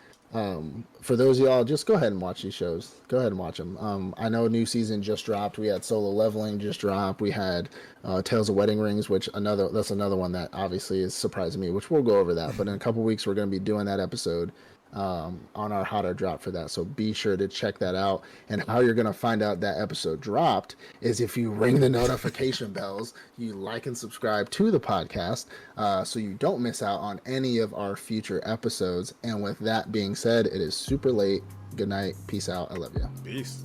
for those of y'all, just go ahead and watch these shows. Go ahead and watch them. I know new season just dropped. We had Solo Leveling just dropped. We had Tales of Wedding Rings, which that's another one that obviously is surprising me, which we'll go over that. But in a couple weeks, we're going to be doing that episode on our hotter drop for that. So be sure to check that out. And how you're going to find out that episode dropped is if you ring the notification bells, you like and subscribe to the podcast so you don't miss out on any of our future episodes. And with that being said, it is super late. Good night. Peace out. I love you. Peace.